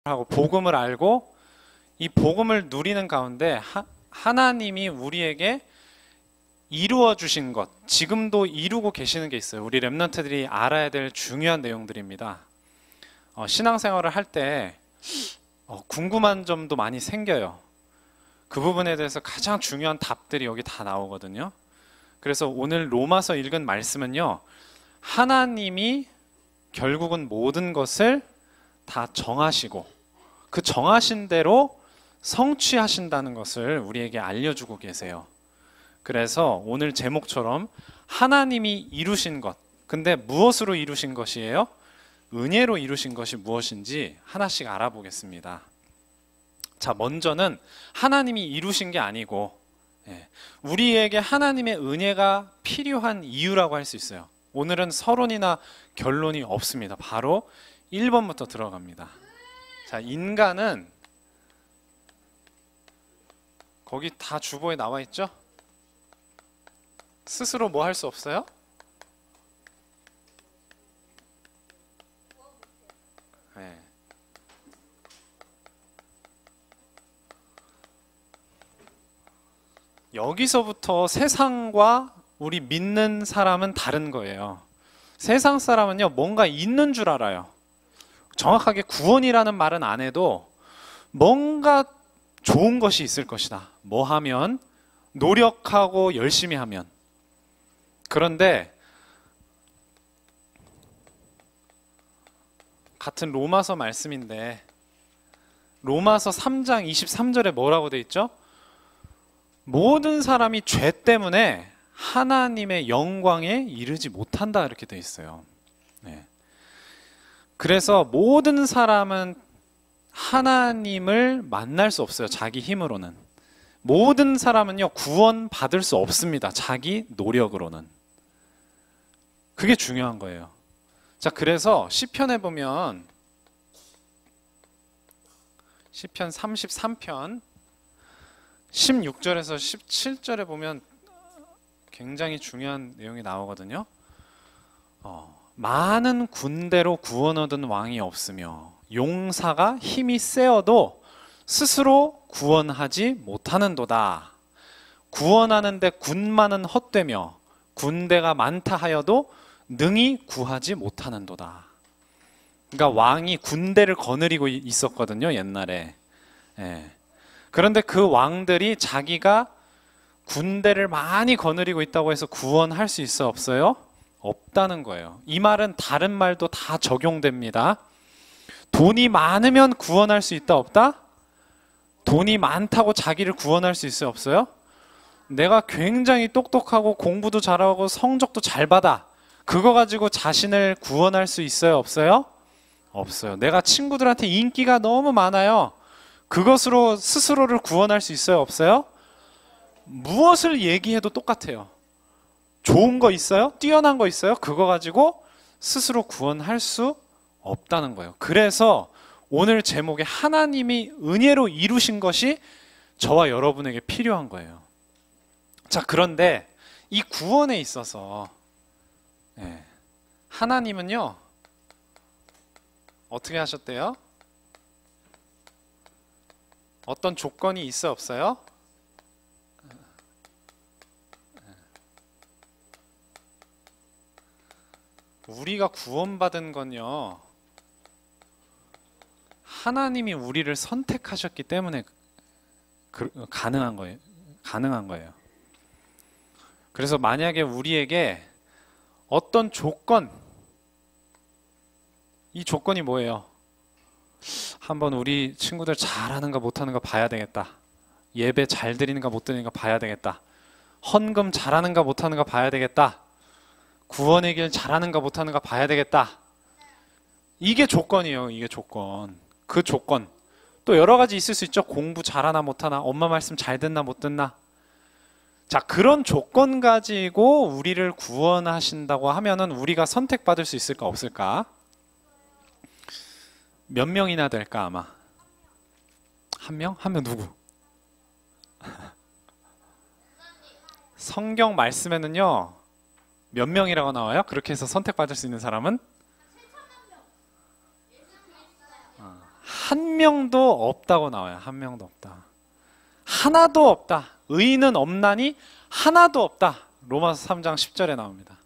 하고 복음을 알고 이 복음을 누리는 가운데 하나님이 우리에게 이루어 주신 것, 지금도 이루고 계시는 게 있어요. 우리 렘넌트들이 알아야 될 중요한 내용들입니다. 신앙생활을 할 때 궁금한 점도 많이 생겨요. 그 부분에 대해서 가장 중요한 답들이 여기 다 나오거든요. 그래서 오늘 로마서 읽은 말씀은요, 하나님이 결국은 모든 것을 다 정하시고 그 정하신 대로 성취하신다는 것을 우리에게 알려주고 계세요. 그래서 오늘 제목처럼 하나님이 이루신 것, 근데 무엇으로 이루신 것이에요? 은혜로 이루신 것이 무엇인지 하나씩 알아보겠습니다. 자, 먼저는 하나님이 이루신 게 아니고 우리에게 하나님의 은혜가 필요한 이유라고 할 수 있어요. 오늘은 서론이나 결론이 없습니다. 바로 1번부터 들어갑니다. 자, 인간은 거기 다 주보에 나와 있죠? 스스로 뭐 할 수 없어요? 네. 여기서부터 세상과 우리 믿는 사람은 다른 거예요. 세상 사람은요, 뭔가 있는 줄 알아요. 정확하게 구원이라는 말은 안 해도 뭔가 좋은 것이 있을 것이다. 뭐 하면? 노력하고 열심히 하면. 그런데 같은 로마서 말씀인데 로마서 3장 23절에 뭐라고 돼 있죠? 모든 사람이 죄 때문에 하나님의 영광에 이르지 못한다 이렇게 돼 있어요. 네. 그래서 모든 사람은 하나님을 만날 수 없어요. 자기 힘으로는. 모든 사람은요, 구원 받을 수 없습니다. 자기 노력으로는. 그게 중요한 거예요. 자, 그래서 시편에 보면 시편 33편 16절에서 17절에 보면 굉장히 중요한 내용이 나오거든요. 많은 군대로 구원 얻은 왕이 없으며 용사가 힘이 세어도 스스로 구원하지 못하는도다. 구원하는데 군마는 헛되며 군대가 많다 하여도 능히 구하지 못하는도다. 그러니까 왕이 군대를 거느리고 있었거든요, 옛날에. 예. 그런데 그 왕들이 자기가 군대를 많이 거느리고 있다고 해서 구원할 수 있어 없어요? 없다는 거예요. 이 말은 다른 말도 다 적용됩니다. 돈이 많으면 구원할 수 있다 없다? 돈이 많다고 자기를 구원할 수 있어요 없어요? 내가 굉장히 똑똑하고 공부도 잘하고 성적도 잘 받아. 그거 가지고 자신을 구원할 수 있어요 없어요? 없어요. 내가 친구들한테 인기가 너무 많아요. 그것으로 스스로를 구원할 수 있어요 없어요? 무엇을 얘기해도 똑같아요. 좋은 거 있어요? 뛰어난 거 있어요? 그거 가지고 스스로 구원할 수 없다는 거예요. 그래서 오늘 제목에 하나님이 은혜로 이루신 것이 저와 여러분에게 필요한 거예요. 자, 그런데 이 구원에 있어서 하나님은요, 어떻게 하셨대요? 어떤 조건이 있어요 없어요? 우리가 구원받은 건요, 하나님이 우리를 선택하셨기 때문에 가능한 거예요. 그래서 만약에 우리에게 어떤 조건, 이 조건이 뭐예요? 한번 우리 친구들 잘하는가 못하는가 봐야 되겠다. 예배 잘 드리는가 못 드리는가 봐야 되겠다. 헌금 잘하는가 못하는가 봐야 되겠다. 구원의 길 잘하는가 못하는가 봐야 되겠다. 이게 조건이에요. 이게 조건. 그 조건. 또 여러 가지 있을 수 있죠. 공부 잘하나 못하나, 엄마 말씀 잘 듣나 못 듣나. 자, 그런 조건 가지고 우리를 구원하신다고 하면은 우리가 선택받을 수 있을까 없을까? 몇 명이나 될까 아마? 한 명? 한 명 누구? 성경 말씀에는요, 몇 명이라고 나와요? 그렇게 해서 선택받을 수 있는 사람은? 한 명도 없다고 나와요. 한 명도 없다. 하나도 없다. 의인은 없나니 하나도 없다. 로마서 3장 10절에 나옵니다.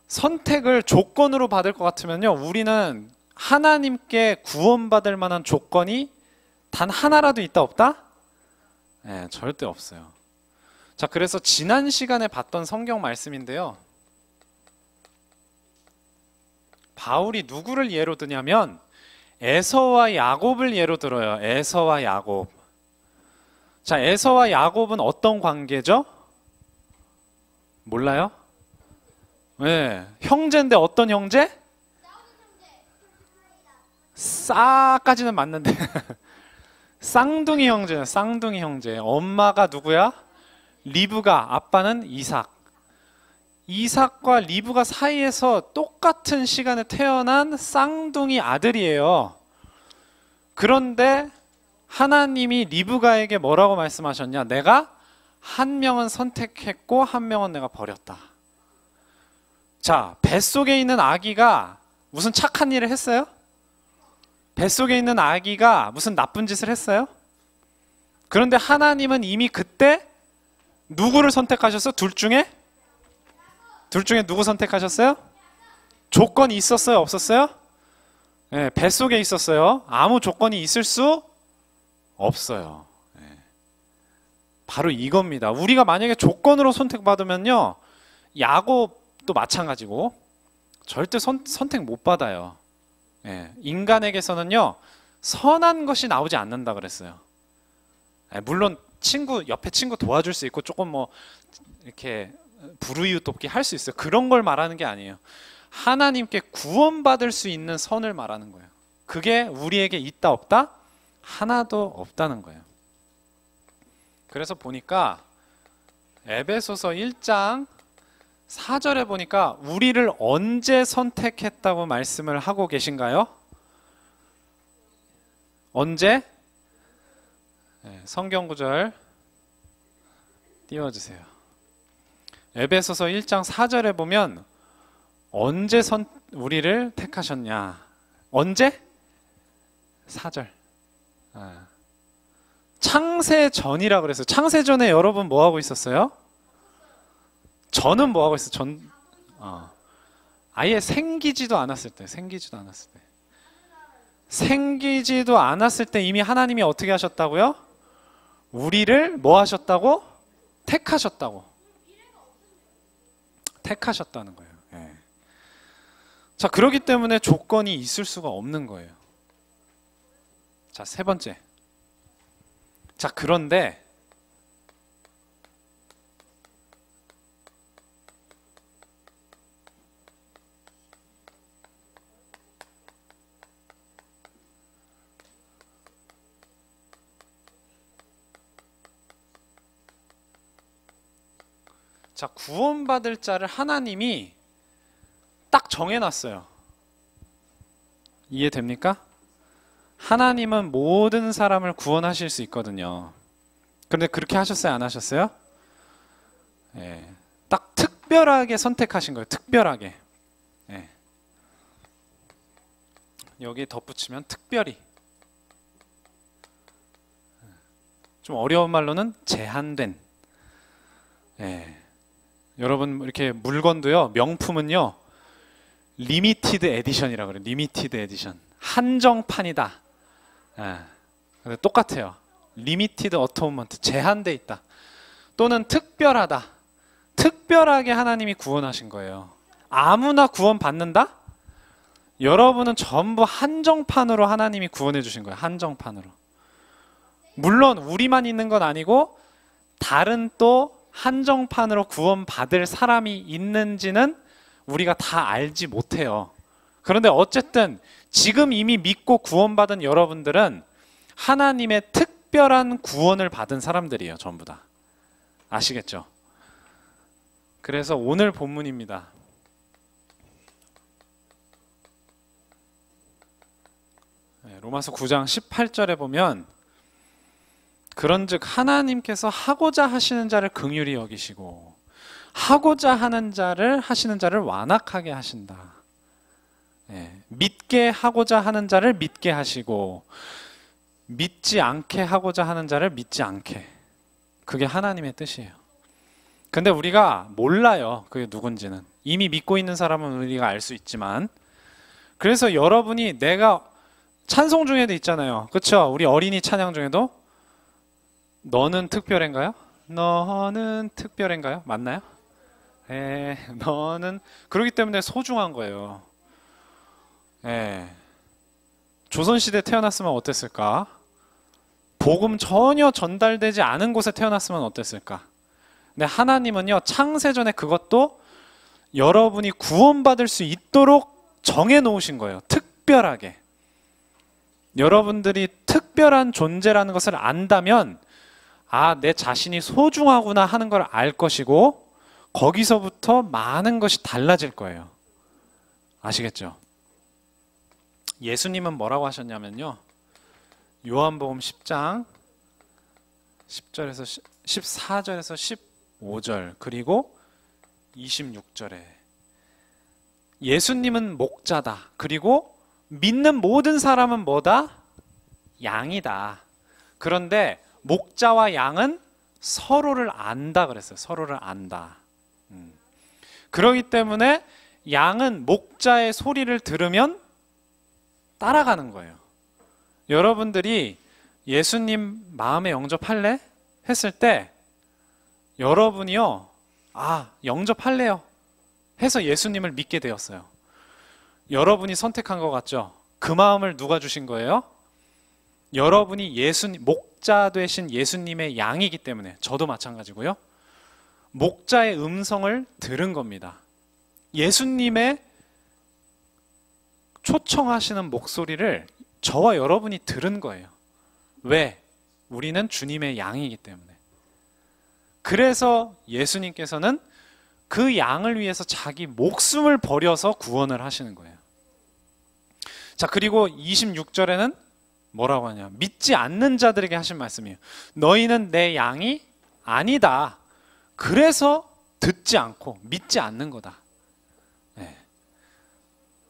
선택을 조건으로 받을 것 같으면요, 우리는 하나님께 구원받을 만한 조건이 단 하나라도 있다 없다? 네, 절대 없어요. 자, 그래서 지난 시간에 봤던 성경 말씀인데요, 바울이 누구를 예로 드냐면 에서와 야곱을 예로 들어요. 에서와 야곱. 자, 에서와 야곱은 어떤 관계죠? 몰라요? 네, 형제인데 어떤 형제? 싸까지는 맞는데 쌍둥이 형제는 쌍둥이 형제. 엄마가 누구야? 리브가, 아빠는 이삭. 이삭과 리브가 사이에서 똑같은 시간에 태어난 쌍둥이 아들이에요. 그런데 하나님이 리브가에게 뭐라고 말씀하셨냐? 내가 한 명은 선택했고 한 명은 내가 버렸다. 자, 뱃속에 있는 아기가 무슨 착한 일을 했어요? 뱃속에 있는 아기가 무슨 나쁜 짓을 했어요? 그런데 하나님은 이미 그때 누구를 선택하셨어? 둘 중에 누구 선택하셨어요? 조건이 있었어요? 없었어요? 네, 뱃속에 있었어요. 아무 조건이 있을 수 없어요. 네. 바로 이겁니다. 우리가 만약에 조건으로 선택받으면요, 야곱도 마찬가지고 절대 선택 못 받아요. 네. 인간에게서는요, 선한 것이 나오지 않는다 그랬어요. 네, 물론 옆에 친구 도와줄 수 있고 조금 뭐 이렇게 불우이웃 돕기 할 수 있어요. 그런 걸 말하는 게 아니에요. 하나님께 구원받을 수 있는 선을 말하는 거예요. 그게 우리에게 있다 없다? 하나도 없다는 거예요. 그래서 보니까 에베소서 1장 4절에 보니까 우리를 언제 선택했다고 말씀을 하고 계신가요? 언제? 네, 성경 구절 띄워주세요. 에베소서 1장 4절에 보면 언제 우리를 택하셨냐? 언제? 4절. 창세 전이라 그랬어요. 창세 전에 여러분 뭐 하고 있었어요? 저는 뭐 하고 있어요? 아예 생기지도 않았을 때. 생기지도 않았을 때 이미 하나님이 어떻게 하셨다고요? 우리를 뭐 하셨다고? 택하셨다는 거예요. 예. 자, 그렇기 때문에 조건이 있을 수가 없는 거예요. 자, 세 번째. 자, 그런데 자, 구원받을 자를 하나님이 딱 정해놨어요. 이해됩니까? 하나님은 모든 사람을 구원하실 수 있거든요. 그런데 그렇게 하셨어요? 안 하셨어요? 예, 딱 특별하게 선택하신 거예요. 특별하게. 예. 여기에 덧붙이면 특별히. 좀 어려운 말로는 제한된. 예. 여러분, 이렇게 물건도요, 명품은요, 리미티드 에디션이라고 그래요. 리미티드 에디션. 한정판이다. 예. 똑같아요. 리미티드 어토먼트. 제한돼 있다. 또는 특별하다. 특별하게 하나님이 구원하신 거예요. 아무나 구원 받는다? 여러분은 전부 한정판으로 하나님이 구원해 주신 거예요. 한정판으로. 물론 우리만 있는 건 아니고 다른 또 한정판으로 구원받을 사람이 있는지는 우리가 다 알지 못해요. 그런데 어쨌든 지금 이미 믿고 구원받은 여러분들은 하나님의 특별한 구원을 받은 사람들이에요. 전부 다. 아시겠죠? 그래서 오늘 본문입니다. 로마서 9장 18절에 보면 그런즉 하나님께서 하고자 하시는 자를 긍휼히 여기시고 하고자 하는 자를 하시는 자를 완악하게 하신다. 믿게 하고자 하는 자를 믿게 하시고 믿지 않게 하고자 하는 자를 믿지 않게. 그게 하나님의 뜻이에요. 근데 우리가 몰라요. 그게 누군지는. 이미 믿고 있는 사람은 우리가 알 수 있지만, 그래서 여러분이 내가 찬송 중에도 있잖아요. 그렇죠? 우리 어린이 찬양 중에도 너는 특별한가요? 너는 특별한가요? 맞나요? 너는 그렇기 때문에 소중한 거예요. 조선시대에 태어났으면 어땠을까? 복음 전혀 전달되지 않은 곳에 태어났으면 어땠을까? 근데 하나님은요, 창세전에 그것도 여러분이 구원받을 수 있도록 정해 놓으신 거예요. 특별하게. 여러분들이 특별한 존재라는 것을 안다면, 아, 내 자신이 소중하구나 하는 걸 알 것이고, 거기서부터 많은 것이 달라질 거예요. 아시겠죠? 예수님은 뭐라고 하셨냐면요, 요한복음 10장 10절에서 14절에서 15절 그리고 26절에 예수님은 목자다. 그리고 믿는 모든 사람은 뭐다? 양이다. 그런데 목자와 양은 서로를 안다 그랬어요. 서로를 안다. 그렇기 때문에 양은 목자의 소리를 들으면 따라가는 거예요. 여러분들이 예수님 마음에 영접할래? 했을 때 여러분이요, 아, 영접할래요 해서 예수님을 믿게 되었어요. 여러분이 선택한 것 같죠? 그 마음을 누가 주신 거예요? 여러분이 예수님, 목자 되신 예수님의 양이기 때문에. 저도 마찬가지고요. 목자의 음성을 들은 겁니다. 예수님의 초청하시는 목소리를 저와 여러분이 들은 거예요. 왜? 우리는 주님의 양이기 때문에. 그래서 예수님께서는 그 양을 위해서 자기 목숨을 버려서 구원을 하시는 거예요. 자, 그리고 26절에는 뭐라고 하냐? 믿지 않는 자들에게 하신 말씀이에요. 너희는 내 양이 아니다. 그래서 듣지 않고 믿지 않는 거다.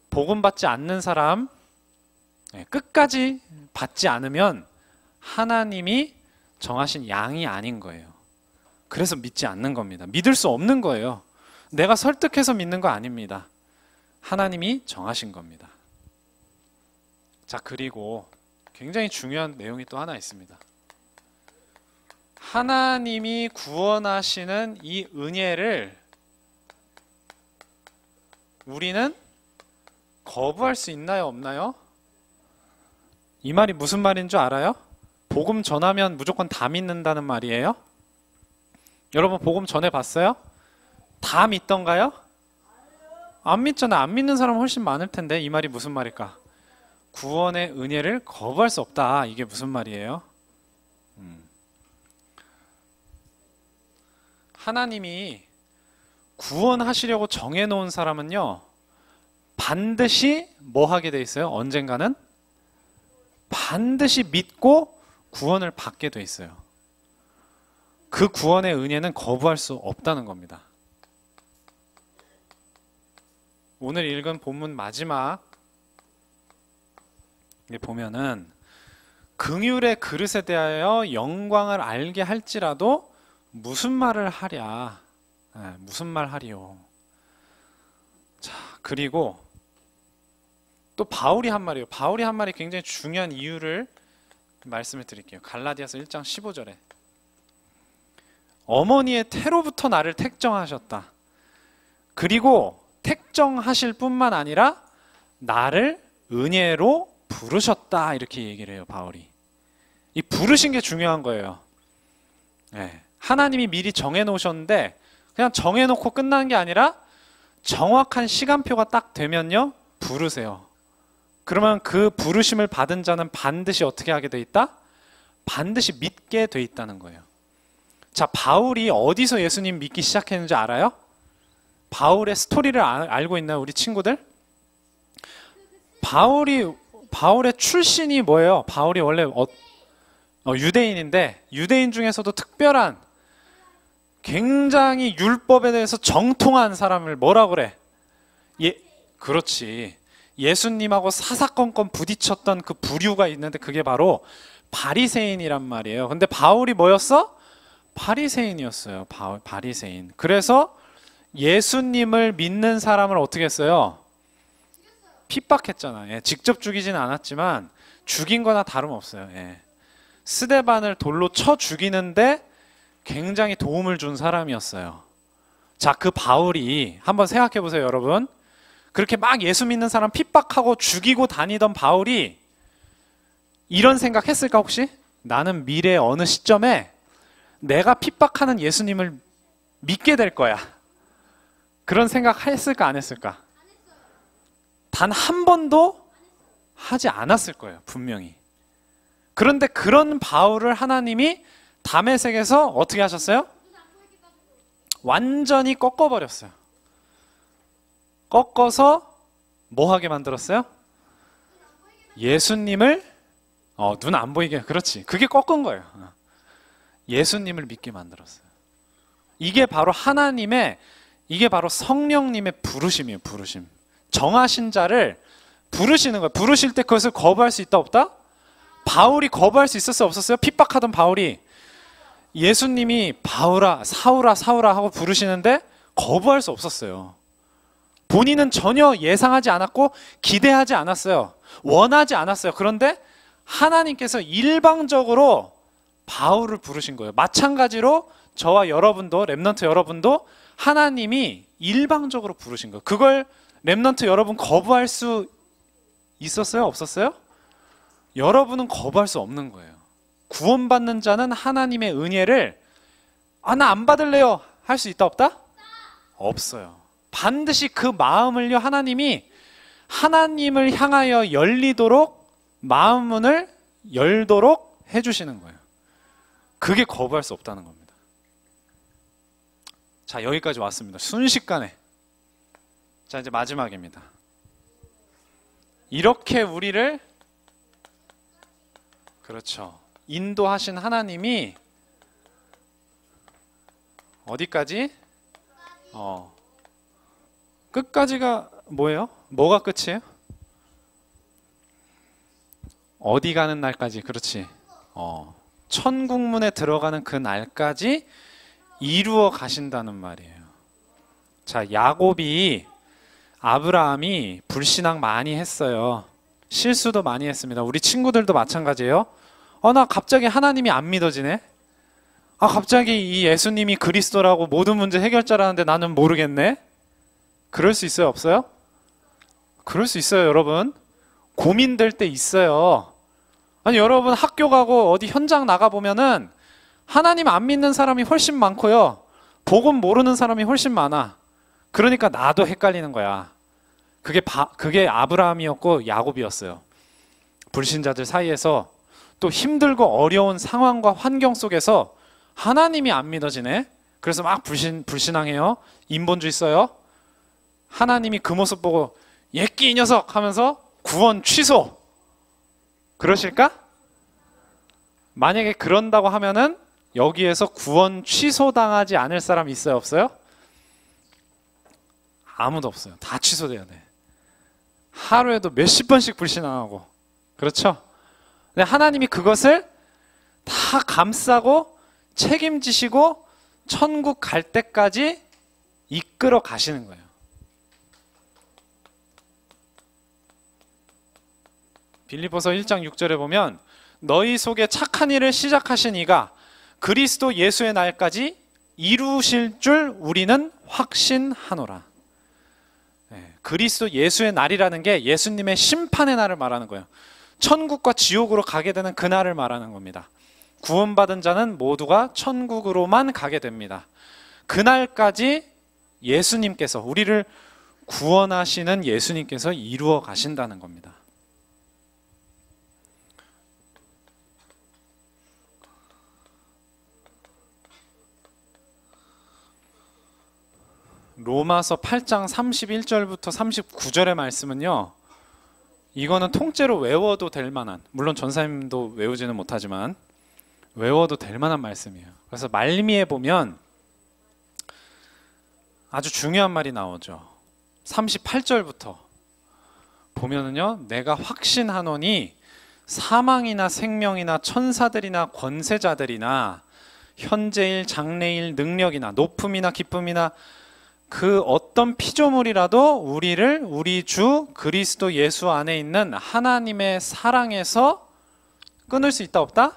복음 받지 않는 사람, 끝까지 받지 않으면 하나님이 정하신 양이 아닌 거예요. 그래서 믿지 않는 겁니다. 믿을 수 없는 거예요. 내가 설득해서 믿는 거 아닙니다. 하나님이 정하신 겁니다. 자, 그리고 굉장히 중요한 내용이 또 하나 있습니다. 하나님이 구원하시는 이 은혜를 우리는 거부할 수 있나요, 없나요? 이 말이 무슨 말인 줄 알아요? 복음 전하면 무조건 다 믿는다는 말이에요? 여러분 복음 전해봤어요? 다 믿던가요? 안 믿잖아요. 안 믿는 사람 훨씬 많을 텐데 이 말이 무슨 말일까? 구원의 은혜를 거부할 수 없다. 이게 무슨 말이에요? 하나님이 구원하시려고 정해놓은 사람은요, 반드시 뭐 하게 돼 있어요? 언젠가는 반드시 믿고 구원을 받게 돼 있어요. 그 구원의 은혜는 거부할 수 없다는 겁니다. 오늘 읽은 본문 마지막 보면은 긍휼의 그릇에 대하여 영광을 알게 할지라도 무슨 말을 하랴? 무슨 말 하리요? 자, 그리고 또 바울이 한 말이에요. 바울이 한 말이 굉장히 중요한 이유를 말씀을 드릴게요. 갈라디아서 1장 15절에 어머니의 태로부터 나를 택정하셨다. 그리고 택정하실 뿐만 아니라 나를 은혜로 부르셨다. 이렇게 얘기를 해요, 바울이. 이 부르신 게 중요한 거예요. 하나님이 미리 정해놓으셨는데 그냥 정해놓고 끝나는 게 아니라 정확한 시간표가 딱 되면요, 부르세요. 그러면 그 부르심을 받은 자는 반드시 어떻게 하게 돼 있다? 반드시 믿게 돼 있다는 거예요. 자, 바울이 어디서 예수님 믿기 시작했는지 알아요? 바울의 스토리를 알고 있나요, 우리 친구들? 바울의 출신이 뭐예요? 바울이 원래 유대인인데 유대인 중에서도 특별한 굉장히 율법에 대해서 정통한 사람을 뭐라 그래? 그렇지. 예수님하고 사사건건 부딪혔던 그 부류가 있는데 그게 바로 바리새인이란 말이에요. 근데 바울이 뭐였어? 바리새인이었어요. 바리새인. 그래서 예수님을 믿는 사람을 어떻게 했어요? 핍박했잖아. 예, 직접 죽이지는 않았지만 죽인 거나 다름없어요. 예. 스데반을 돌로 쳐 죽이는데 굉장히 도움을 준 사람이었어요. 자, 그 바울이 한번 생각해 보세요, 여러분. 그렇게 막 예수 믿는 사람 핍박하고 죽이고 다니던 바울이 이런 생각 했을까 혹시? 나는 미래의 어느 시점에 내가 핍박하는 예수님을 믿게 될 거야. 그런 생각 했을까 안 했을까? 단 한 번도 하지 않았을 거예요, 분명히. 그런데 그런 바울을 하나님이 다메섹에서 어떻게 하셨어요? 완전히 꺾어버렸어요. 꺾어서 뭐 하게 만들었어요? 예수님을 눈 안 보이게, 그렇지. 그게 꺾은 거예요. 예수님을 믿게 만들었어요. 이게 바로 이게 바로 성령님의 부르심이에요, 부르심. 정하신 자를 부르시는 거예요. 부르실 때 그것을 거부할 수 있다, 없다? 바울이 거부할 수 있었어요, 없었어요? 핍박하던 바울이 예수님이 바울아, 사울아, 사울아 하고 부르시는데 거부할 수 없었어요. 본인은 전혀 예상하지 않았고 기대하지 않았어요. 원하지 않았어요. 그런데 하나님께서 일방적으로 바울을 부르신 거예요. 마찬가지로 저와 여러분도, 렘넌트 여러분도 하나님이 일방적으로 부르신 거예요. 그걸 렘넌트 여러분 거부할 수 있었어요? 없었어요? 여러분은 거부할 수 없는 거예요. 구원받는 자는 하나님의 은혜를 나 안 받을래요 할 수 있다, 없다? 없어요. 반드시 그 마음을요, 하나님이 하나님을 향하여 열리도록 마음문을 열도록 해주시는 거예요. 그게 거부할 수 없다는 겁니다. 자, 여기까지 왔습니다. 순식간에. 자, 이제 마지막입니다. 이렇게 우리를, 그렇죠, 인도하신 하나님이 어디까지? 끝까지가 뭐예요? 뭐가 끝이에요? 어디 가는 날까지, 그렇지. 천국문에 들어가는 그 날까지 이루어 가신다는 말이에요. 자, 아브라함이 불신앙 많이 했어요. 실수도 많이 했습니다. 우리 친구들도 마찬가지예요. 나 갑자기 하나님이 안 믿어지네. 갑자기 이 예수님이 그리스도라고 모든 문제 해결자라는데 나는 모르겠네. 그럴 수 있어요, 없어요? 그럴 수 있어요, 여러분. 고민될 때 있어요. 아니, 여러분 학교 가고 어디 현장 나가보면은 하나님 안 믿는 사람이 훨씬 많고요. 복음 모르는 사람이 훨씬 많아. 그러니까 나도 헷갈리는 거야. 그게 아브라함이었고 야곱이었어요. 불신자들 사이에서 또 힘들고 어려운 상황과 환경 속에서 하나님이 안 믿어지네. 그래서 막 불신앙해요. 인본주의 써요. 하나님이 그 모습 보고 예끼 이 녀석 하면서 구원 취소. 그러실까? 만약에 그런다고 하면은 여기에서 구원 취소당하지 않을 사람 있어요, 없어요? 아무도 없어요. 다 취소돼야 돼. 하루에도 몇십 번씩 불신앙하고. 그렇죠? 근데 하나님이 그것을 다 감싸고 책임지시고 천국 갈 때까지 이끌어 가시는 거예요. 빌립보서 1장 6절에 보면 너희 속에 착한 일을 시작하신 이가 그리스도 예수의 날까지 이루실 줄 우리는 확신하노라. 그리스도 예수의 날이라는 게 예수님의 심판의 날을 말하는 거예요. 천국과 지옥으로 가게 되는 그 날을 말하는 겁니다. 구원받은 자는 모두가 천국으로만 가게 됩니다. 그날까지 예수님께서, 우리를 구원하시는 예수님께서 이루어 가신다는 겁니다. 로마서 8장 31절부터 39절의 말씀은요, 이거는 통째로 외워도 될 만한, 물론 전사님도 외우지는 못하지만 외워도 될 만한 말씀이에요. 그래서 말미에 보면 아주 중요한 말이 나오죠. 38절부터 보면은요, 내가 확신하노니 사망이나 생명이나 천사들이나 권세자들이나 현재일 장래일 능력이나 높음이나 기쁨이나 그 어떤 피조물이라도 우리를 우리 주 그리스도 예수 안에 있는 하나님의 사랑에서 끊을 수 있다 없다?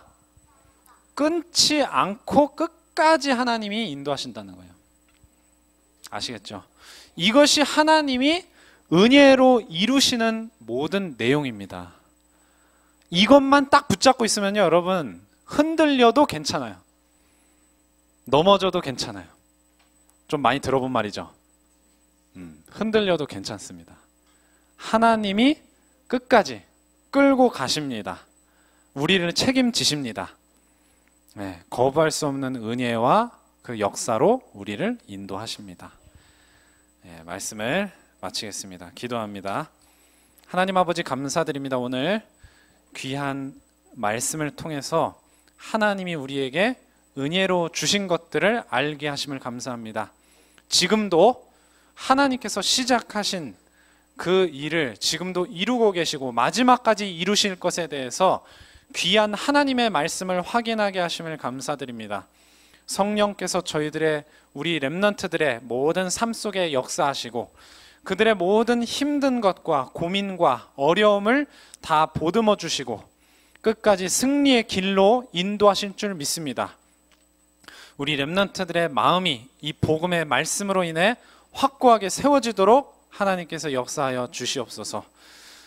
끊지 않고 끝까지 하나님이 인도하신다는 거예요. 아시겠죠? 이것이 하나님이 은혜로 이루시는 모든 내용입니다. 이것만 딱 붙잡고 있으면요, 여러분, 흔들려도 괜찮아요. 넘어져도 괜찮아요. 좀 많이 들어본 말이죠. 흔들려도 괜찮습니다. 하나님이 끝까지 끌고 가십니다. 우리를 책임지십니다. 네, 거부할 수 없는 은혜와 그 역사로 우리를 인도하십니다. 네, 말씀을 마치겠습니다. 기도합니다. 하나님 아버지 감사드립니다. 오늘 귀한 말씀을 통해서 하나님이 우리에게 은혜로 주신 것들을 알게 하심을 감사합니다. 지금도 하나님께서 시작하신 그 일을 지금도 이루고 계시고 마지막까지 이루실 것에 대해서 귀한 하나님의 말씀을 확인하게 하심을 감사드립니다. 성령께서 저희들의 우리 렘넌트들의 모든 삶 속에 역사하시고 그들의 모든 힘든 것과 고민과 어려움을 다 보듬어 주시고 끝까지 승리의 길로 인도하실 줄 믿습니다. 우리 렘넌트들의 마음이 이 복음의 말씀으로 인해 확고하게 세워지도록 하나님께서 역사하여 주시옵소서.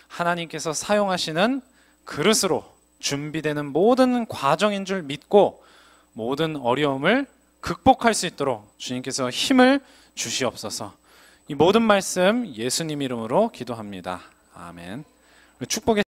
하나님께서 사용하시는 그릇으로 준비되는 모든 과정인 줄 믿고 모든 어려움을 극복할 수 있도록 주님께서 힘을 주시옵소서. 이 모든 말씀 예수님 이름으로 기도합니다. 아멘. 축복의